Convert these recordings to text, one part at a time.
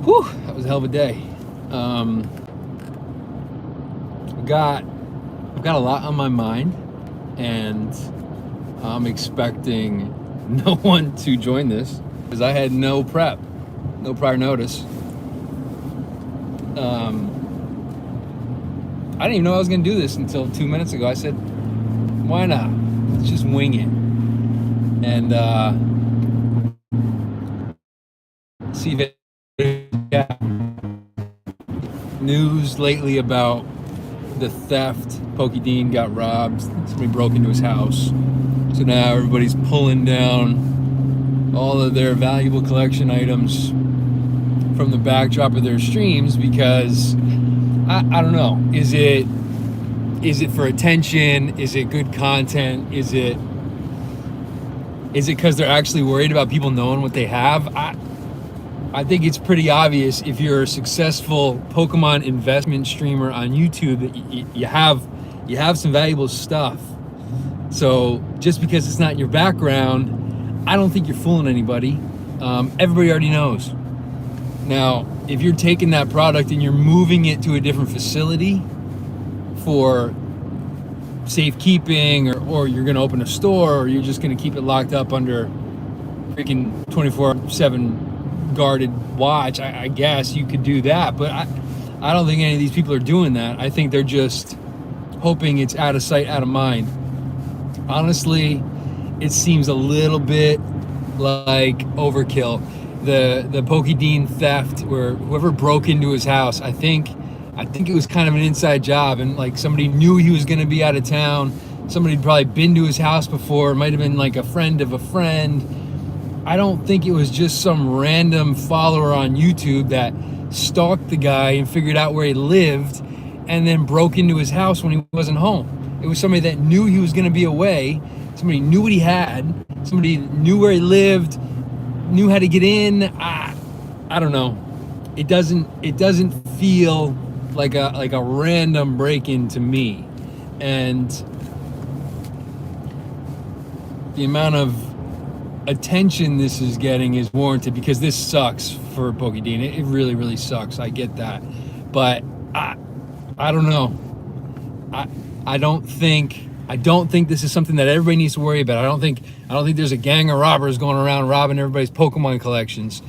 Whew, that was a hell of a day. Um, I've got a lot on my mind, and I'm expecting no one to join this because I had no prep, no prior notice. I didn't even know I was going to do this until 2 minutes ago. I said, why not? Let's just wing it. And see if it news lately about the theft. Poké got robbed. Somebody broke into his house. So now everybody's pulling down all of their valuable collection items from the backdrop of their streams because I don't know. Is it for attention? Is it good content? Is it because they're actually worried about people knowing what they have? I think it's pretty obvious if you're a successful Pokemon investment streamer on YouTube that you have some valuable stuff. So just because it's not in your background, I don't think you're fooling anybody. Everybody already knows. Now, if you're taking that product and you're moving it to a different facility for safekeeping, or you're going to open a store, or you're just going to keep it locked up under freaking 24/7 guarded watch, I guess you could do that. But I don't think any of these people are doing that. I think they're just hoping it's out of sight, out of mind. Honestly, it seems a little bit like overkill. The Poké theft, where whoever broke into his house, I think it was kind of an inside job, and like somebody knew he was going to be out of town. Somebody had probably been to his house before. It might have been like a friend of a friend. I don't think it was just some random follower on YouTube that stalked the guy and figured out where he lived and then broke into his house when he wasn't home. It was somebody that knew he was going to be away. Somebody knew what he had. Somebody knew where he lived, knew how to get in. I don't know. It doesn't feel like a random break-in to me. And the amount of attention this is getting is warranted because this sucks for Poké. It really, really sucks. I get that. But I don't know. I don't think this is something that everybody needs to worry about. I don't think there's a gang of robbers going around robbing everybody's Pokemon collections.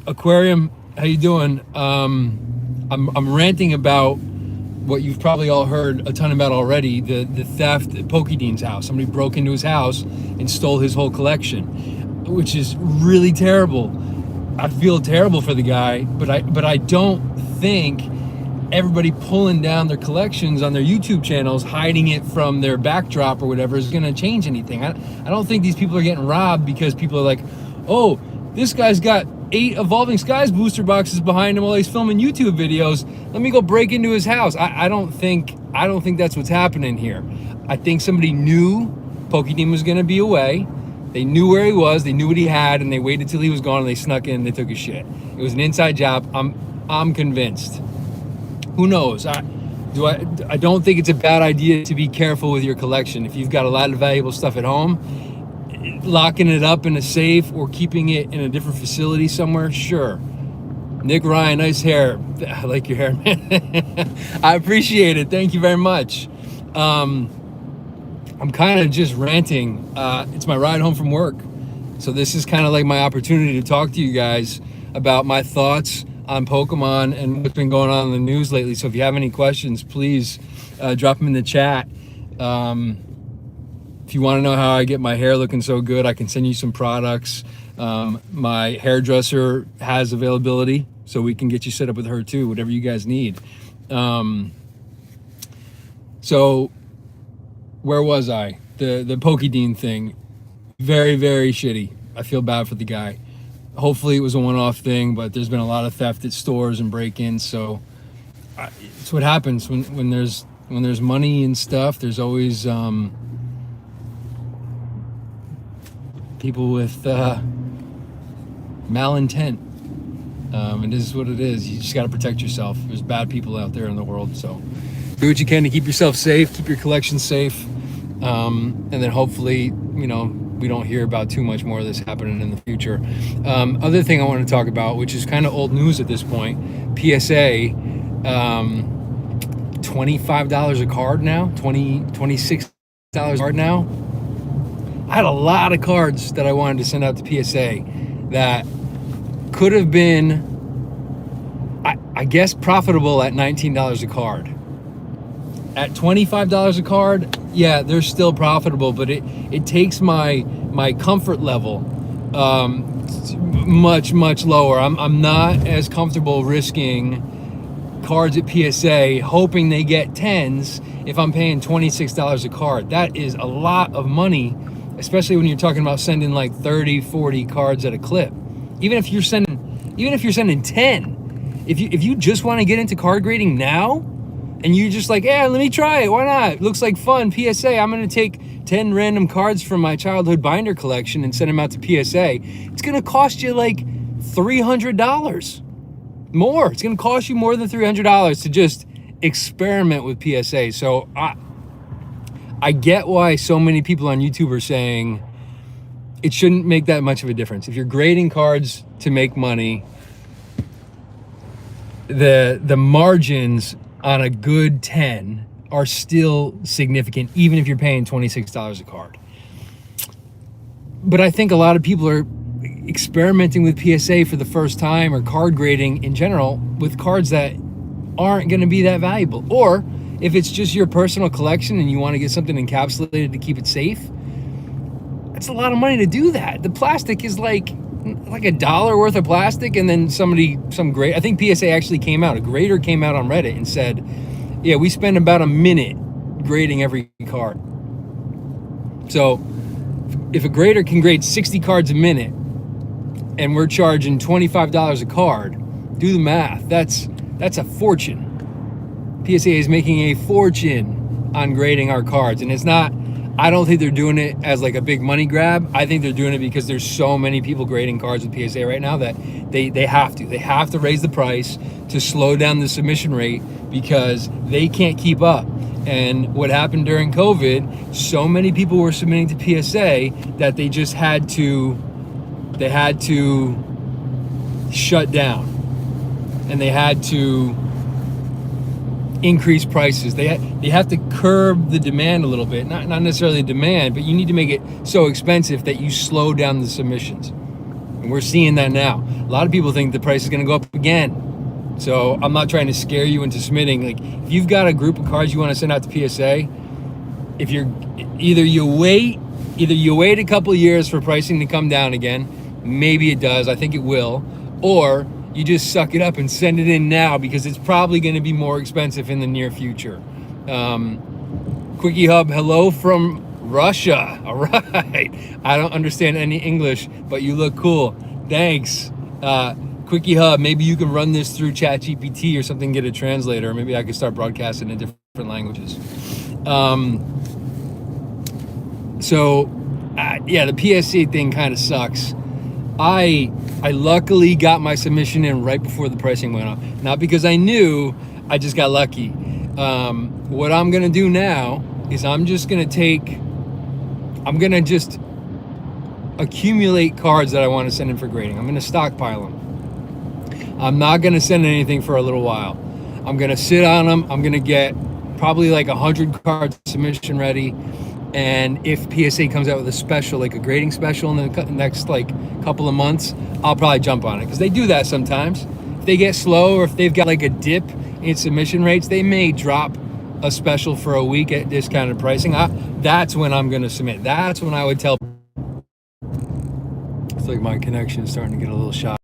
Aquarium, how you doing? I'm ranting about what you've probably all heard a ton about already, the theft at Poké house. Somebody broke into his house and stole his whole collection, which is really terrible. I feel terrible for the guy, but I don't think everybody pulling down their collections on their YouTube channels, hiding it from their backdrop or whatever, is going to change anything. I don't think these people are getting robbed because people are like, oh, this guy's got 8 Evolving Skies booster boxes behind him while he's filming YouTube videos. Let me go break into his house. I don't think that's what's happening here. I think somebody knew Poké was going to be away. They knew where he was. They knew what he had, and they waited till he was gone, and they snuck in and they took his shit. It was an inside job. I'm convinced. Who knows? I don't think it's a bad idea to be careful with your collection. If you've got a lot of valuable stuff at home, locking it up in a safe or keeping it in a different facility somewhere, sure. Nick Ryan, nice hair. I like your hair, man. I appreciate it. Thank you very much. I'm kind of just ranting. It's my ride home from work. So this is kind of like my opportunity to talk to you guys about my thoughts on Pokemon and what's been going on in the news lately. So if you have any questions, please drop them in the chat. If you want to know how I get my hair looking so good, I can send you some products. My hairdresser has availability, so we can get you set up with her too, whatever you guys need. So where was I? The Poké thing, very, very shitty. I feel bad for the guy. Hopefully it was a one-off thing, but there's been a lot of theft at stores and break-ins, so it's what happens when there's money and stuff. There's always people with malintent. And this is what it is. You just got to protect yourself. There's bad people out there in the world, so do what you can to keep yourself safe, keep your collection safe, and then hopefully, we don't hear about too much more of this happening in the future. Other thing I want to talk about, which is kind of old news at this point, PSA, $25 a card now, $26 a card now. I had a lot of cards that I wanted to send out to PSA that could have been, I guess, profitable at $19 a card. At $25 a card, yeah, they're still profitable, but it takes my comfort level much lower. I'm not as comfortable risking cards at PSA hoping they get 10s if I'm paying $26 a card. That is a lot of money, especially when you're talking about sending like 30, 40 cards at a clip. Even if you're sending 10, if you just want to get into card grading now, and you're just like, yeah, let me try it. Why not? It looks like fun. PSA, I'm going to take 10 random cards from my childhood binder collection and send them out to PSA. It's going to cost you like $300 more. It's going to cost you more than $300 to just experiment with PSA. So I get why so many people on YouTube are saying it shouldn't make that much of a difference. If you're grading cards to make money, the margins on a good 10 are still significant, even if you're paying $26 a card. But I think a lot of people are experimenting with PSA for the first time, or card grading in general, with cards that aren't going to be that valuable. Or if it's just your personal collection and you want to get something encapsulated to keep it safe, it's a lot of money to do that. The plastic is like $1 worth of plastic, and then I think PSA actually came out, a grader came out on Reddit and said, yeah, we spend about a minute grading every card. So if a grader can grade 60 cards a minute and we're charging $25 a card, do the math. That's a fortune. PSA is making a fortune on grading our cards, and it's not, I don't think they're doing it as like a big money grab. I think they're doing it because there's so many people grading cards with PSA right now that they have to raise the price to slow down the submission rate, because they can't keep up. And what happened during COVID, so many people were submitting to PSA that they just had to shut down, and they had to increase prices. They have to curb the demand a little bit, not necessarily demand, but you need to make it so expensive that you slow down the submissions. And we're seeing that now. A lot of people think the price is going to go up again. So I'm not trying to scare you into submitting. Like, if you've got a group of cards you want to send out to PSA, if you're either you wait a couple of years for pricing to come down again, maybe it does, I think it will, or you just suck it up and send it in now, because it's probably going to be more expensive in the near future. Quickie Hub, hello from Russia. All right. I don't understand any English, but you look cool. Thanks. Quickie Hub, maybe you can run this through ChatGPT or something, get a translator. Maybe I could start broadcasting in different languages. Yeah, the PSA thing kind of sucks. I luckily got my submission in right before the pricing went up. Not because I knew, I just got lucky. What I'm gonna do now is I'm gonna just accumulate cards that I want to send in for grading. I'm gonna stockpile them. I'm not gonna send anything for a little while. I'm gonna sit on them. I'm gonna get probably like 100 cards submission ready. And if PSA comes out with a special, like a grading special in the next like couple of months, I'll probably jump on it, because they do that sometimes. If they get slow, or if they've got like a dip in submission rates, they may drop a special for a week at discounted pricing. That's when I'm going to submit. That's when I would tell. It's like my connection is starting to get a little shot.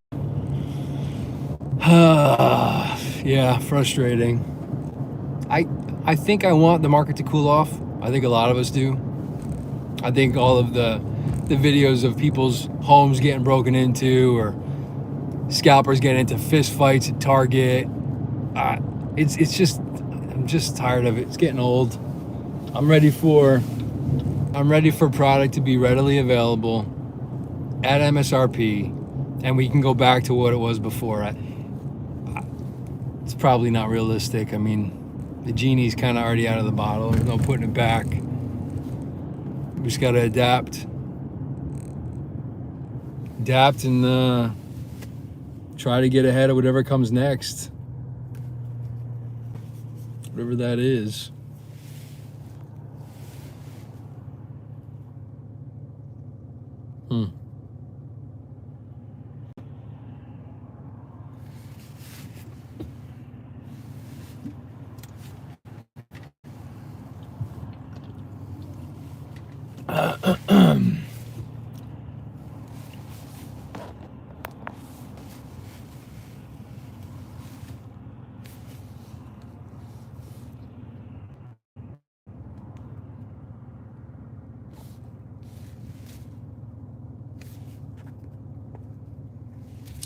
Yeah, frustrating. I think I want the market to cool off. I think a lot of us do. I think all of the videos of people's homes getting broken into, or scalpers getting into fist fights at Target, it's just, I'm just tired of it. It's getting old. I'm ready for product to be readily available at MSRP, and we can go back to what it was before. It's probably not realistic. I mean, the genie's kind of already out of the bottle. There's no putting it back. We just got to adapt. adapt and try to get ahead of whatever comes next, whatever that is. Hmm.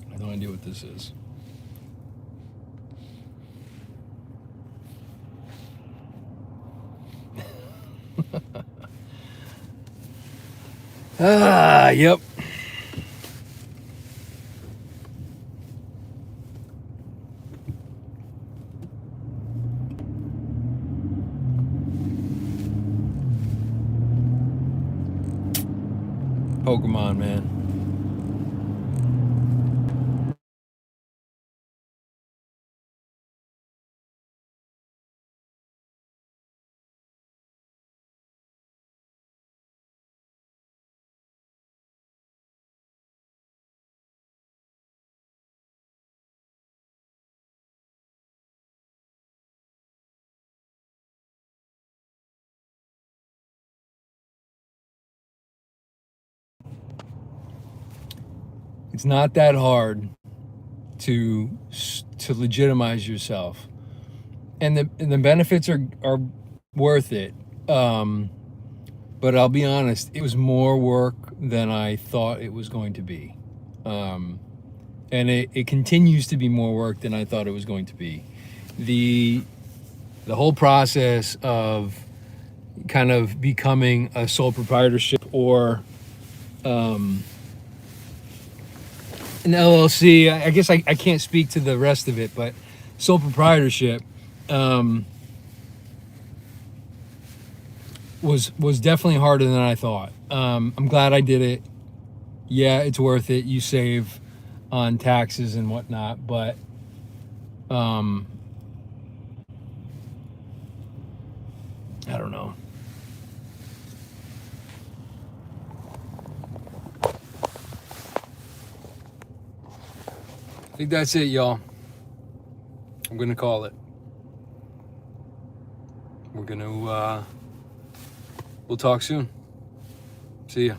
I have no idea what this is. Yep. Pokemon, man. It's not that hard to legitimize yourself, and the benefits are worth it. But I'll be honest, it was more work than I thought it was going to be, and it continues to be more work than I thought it was going to be. The the whole process of kind of becoming a sole proprietorship or an LLC. I guess I can't speak to the rest of it, but sole proprietorship was definitely harder than I thought. I'm glad I did it. Yeah, it's worth it. You save on taxes and whatnot, but I don't know. I think that's it, y'all. I'm gonna call it. We'll talk soon. See ya.